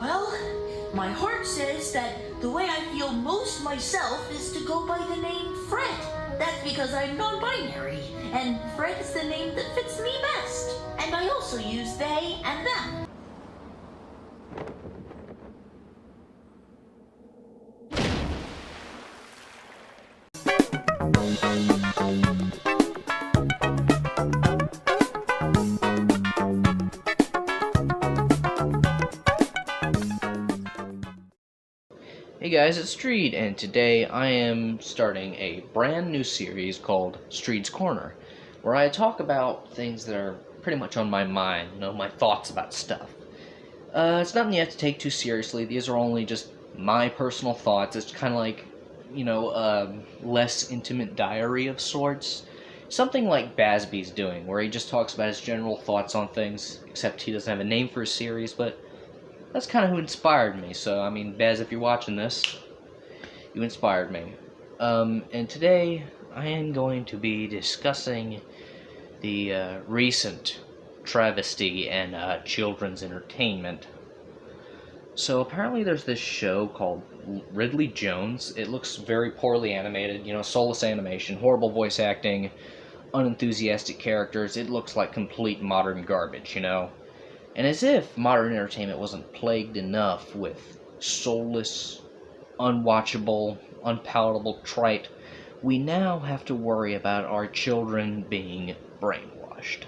Well, my heart says that the way I feel most myself is to go by the name Fred. That's because I'm non-binary, and Fred is the name that fits me best. And I also use they and them. Hey guys, it's Streed, and today I am starting a brand new series called Streed's Corner, where I talk about things that are pretty much on my mind, my thoughts about stuff. It's nothing you have to take too seriously. These are only just my personal thoughts. It's kind of like, less intimate diary of sorts. Something like Bazby's doing, where he just talks about his general thoughts on things, except he doesn't have a name for his series, but that's kind of who inspired me. So, I mean, Bez, if you're watching this, you inspired me. And today, I am going to be discussing the recent travesty in children's entertainment. So, apparently there's this show called Ridley Jones. It looks very poorly animated, soulless animation, horrible voice acting, unenthusiastic characters. It looks like complete modern garbage, And as if modern entertainment wasn't plagued enough with soulless, unwatchable, unpalatable trite, we now have to worry about our children being brainwashed.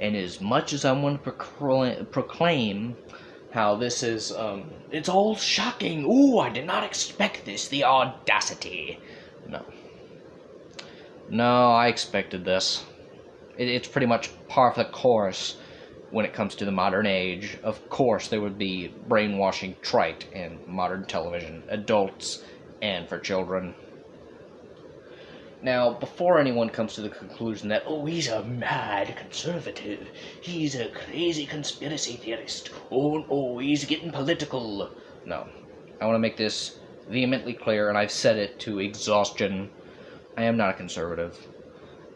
And as much as I want to proclaim how this is, it's all shocking, ooh, I did not expect this, the audacity. No, I expected this. It's pretty much par for the course. When it comes to the modern age, of course there would be brainwashing trite in modern television, adults and for children. Now, before anyone comes to the conclusion that, oh, he's a mad conservative, he's a crazy conspiracy theorist, oh, he's getting political. No, I want to make this vehemently clear, and I've said it to exhaustion. I am not a conservative.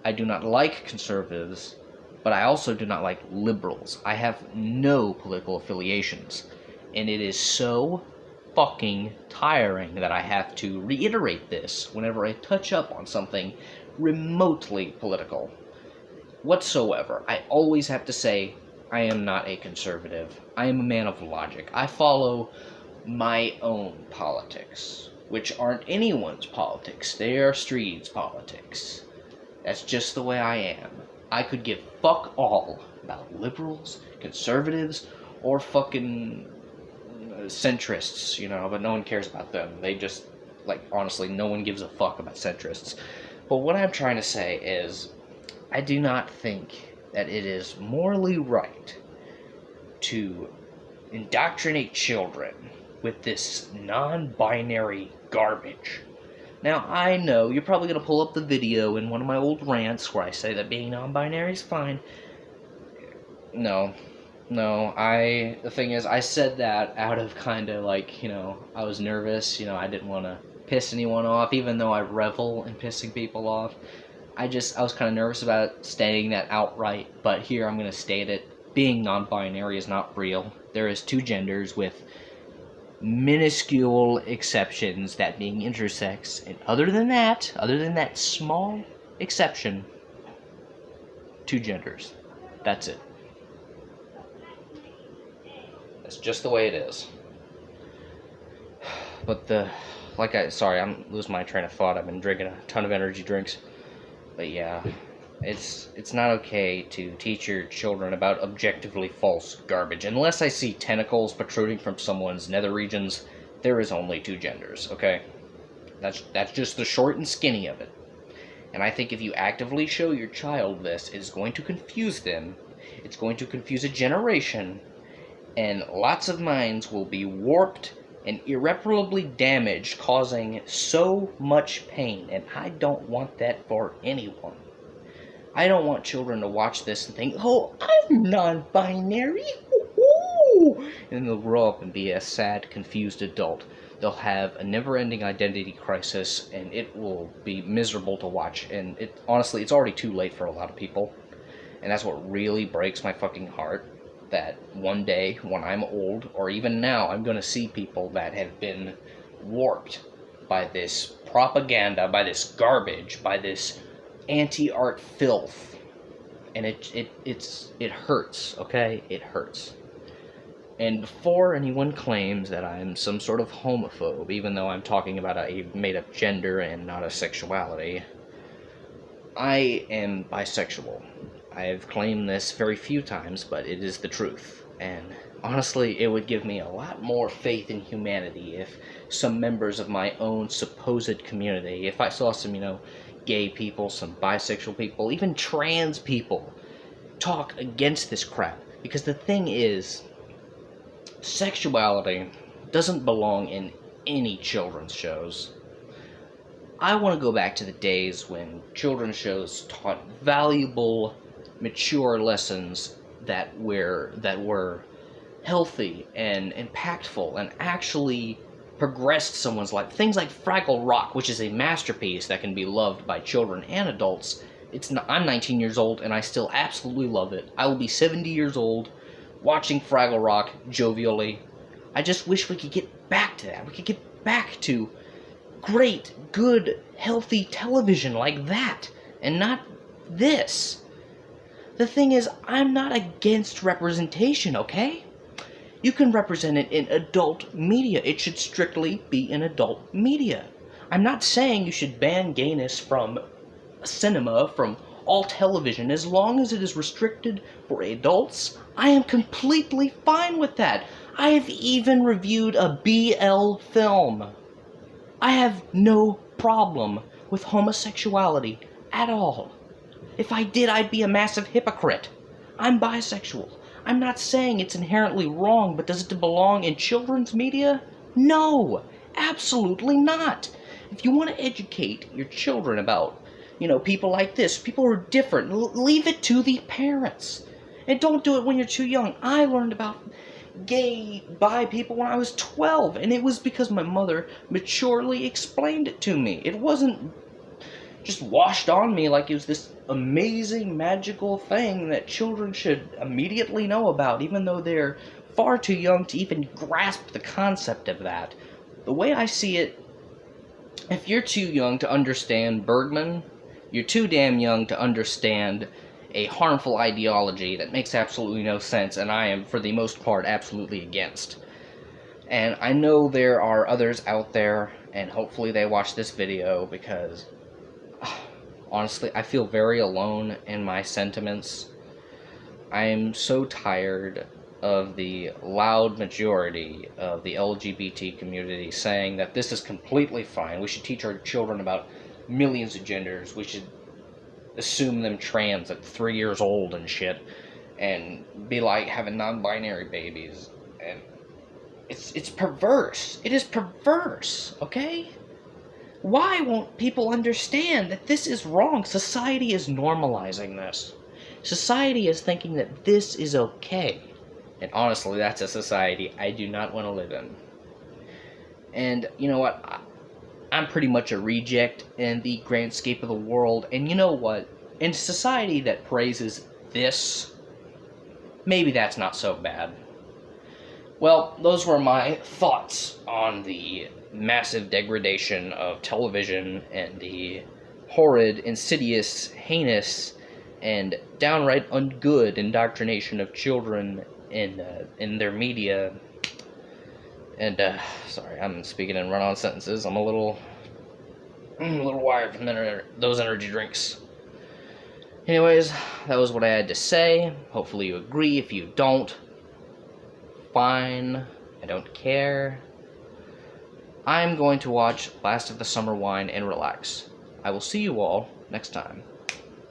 I do not like conservatives. But I also do not like liberals. I have no political affiliations. And it is so fucking tiring that I have to reiterate this whenever I touch up on something remotely political. Whatsoever. I always have to say, I am not a conservative. I am a man of logic. I follow my own politics, which aren't anyone's politics. They are Streed's politics. That's just the way I am. I could give fuck all about liberals, conservatives, or fucking centrists, but no one cares about them. They just, honestly, no one gives a fuck about centrists. But what I'm trying to say is, I do not think that it is morally right to indoctrinate children with this non-binary garbage. Now, I know you're probably going to pull up the video in one of my old rants where I say that being non-binary is fine. No, the thing is, I said that out of kind of I was nervous, I didn't want to piss anyone off, even though I revel in pissing people off. I was kind of nervous about stating that outright, but here I'm going to state it. Being non-binary is not real. There is two genders with minuscule exceptions, that being intersex, and other than that small exception, two genders. That's it. That's just the way it is. But sorry, I'm losing my train of thought. I've been drinking a ton of energy drinks. But yeah, it's not okay to teach your children about objectively false garbage. Unless I see tentacles protruding from someone's nether regions, there is only two genders, okay? That's just the short and skinny of it. And I think if you actively show your child this, it is going to confuse them. It's going to confuse a generation, and lots of minds will be warped and irreparably damaged, causing so much pain, and I don't want that for anyone. I don't want children to watch this and think, oh, I'm non-binary, and then they'll grow up and be a sad, confused adult. They'll have a never-ending identity crisis, and it will be miserable to watch, and honestly, it's already too late for a lot of people, and that's what really breaks my fucking heart. that one day, when I'm old, or even now, I'm going to see people that have been warped by this propaganda, by this garbage, by this anti-art filth. And it hurts, okay? It hurts. And before anyone claims that I'm some sort of homophobe, even though I'm talking about a made-up gender and not a sexuality, I am bisexual. I have claimed this very few times, but it is the truth. And honestly, it would give me a lot more faith in humanity if some members of my own supposed community, if I saw some, gay people, some bisexual people, even trans people, talk against this crap. Because the thing is, sexuality doesn't belong in any children's shows. I want to go back to the days when children's shows taught valuable, mature lessons that were healthy and impactful and actually progressed someone's life. Things like Fraggle Rock, which is a masterpiece that can be loved by children and adults. I'm 19 years old and I still absolutely love it. I will be 70 years old watching Fraggle Rock jovially. I just wish we could get back to that. We could get back to great, good, healthy television like that, and not this. The thing is, I'm not against representation, okay? You can represent it in adult media. It should strictly be in adult media. I'm not saying you should ban gayness from cinema, from all television. As long as it is restricted for adults, I am completely fine with that. I have even reviewed a BL film. I have no problem with homosexuality at all. If I did, I'd be a massive hypocrite. I'm bisexual. I'm not saying it's inherently wrong, but does it belong in children's media? No, absolutely not. If you want to educate your children about, people like this, people who are different, leave it to the parents. And don't do it when you're too young. I learned about gay, bi people when I was 12, and it was because my mother maturely explained it to me. It wasn't just washed on me like it was this amazing, magical thing that children should immediately know about, even though they're far too young to even grasp the concept of that. The way I see it, if you're too young to understand Bergman, you're too damn young to understand a harmful ideology that makes absolutely no sense, and I am, for the most part, absolutely against. And I know there are others out there, and hopefully they watch this video, because honestly, I feel very alone in my sentiments. I am so tired of the loud majority of the LGBT community saying that this is completely fine. We should teach our children about millions of genders. We should assume them trans at 3 years old and shit, and be like having non-binary babies. And it's perverse. It is perverse, okay? Why won't people understand that this is wrong? Society is normalizing this. Society is thinking that this is okay. And honestly, that's a society I do not want to live in. And you know what? I'm pretty much a reject in the grand scape of the world. And you know what? In a society that praises this, maybe that's not so bad. Well, those were my thoughts on the massive degradation of television and the horrid, insidious, heinous, and downright ungood indoctrination of children in their media. And sorry, I'm speaking in run-on sentences. I'm a little wired from those energy drinks. Anyways, that was what I had to say. Hopefully you agree. If you don't, fine. I don't care. I'm going to watch Last of the Summer Wine and relax. I will see you all next time.